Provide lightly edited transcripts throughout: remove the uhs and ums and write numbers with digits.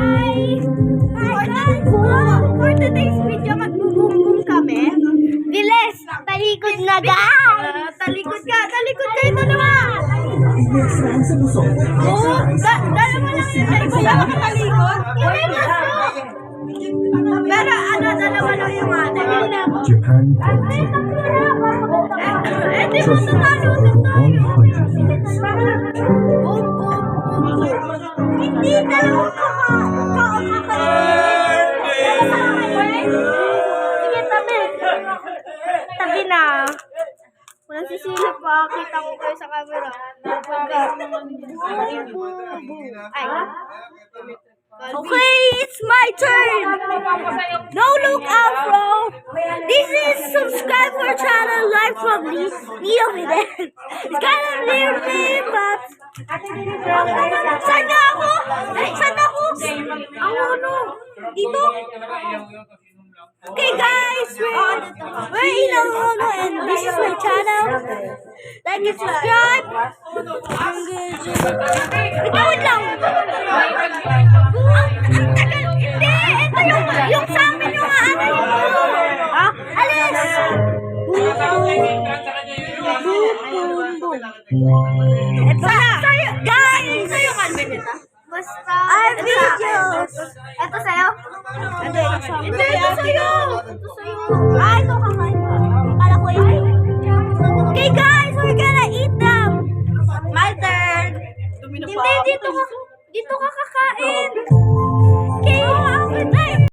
guys! For today's video, magbubumbum kami. Bilis! Talikod na ga! Talikod ka! Talikod kayo dalawa! Oo! Dalawa lang yun! Talikod ba makatalikod? Hindi gusto! Pero dalawa lang yung ate. Japan Hindi mo natalutin tayo. Hindi dalawa Sige, tabi. Tabi na. Walang sisilip pa. Kita ko kayo sa camera. Ay. Okay, it's my turn. No look afro. This is subscribe for channel live from me over there. It's kind of weird name, but saan ako? Saan ako? Ang uno. Dito? Okay guys, we're in Uno and this is my channel. Like and subscribe. Wait lang. Ang tagal. Hindi. Ito yung sa amin yung Ha? Alis. Ito na. Guys. Sa'yo kan, Benita? Basta. Our videos. Ito sa'yo? Hindi, ito sa'yo. Ito sa'yo. Ito kakain ko. Kala ko yun. Okay guys, we're gonna eat them. My turn. Hindi, dito ka kakain. Okay, after time.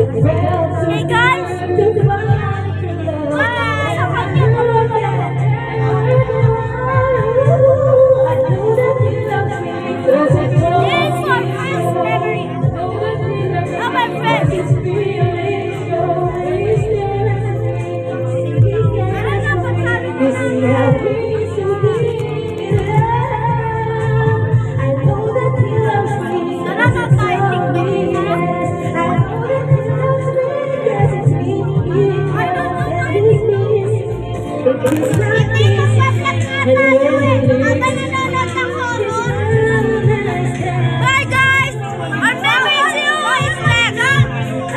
Hey guys! It's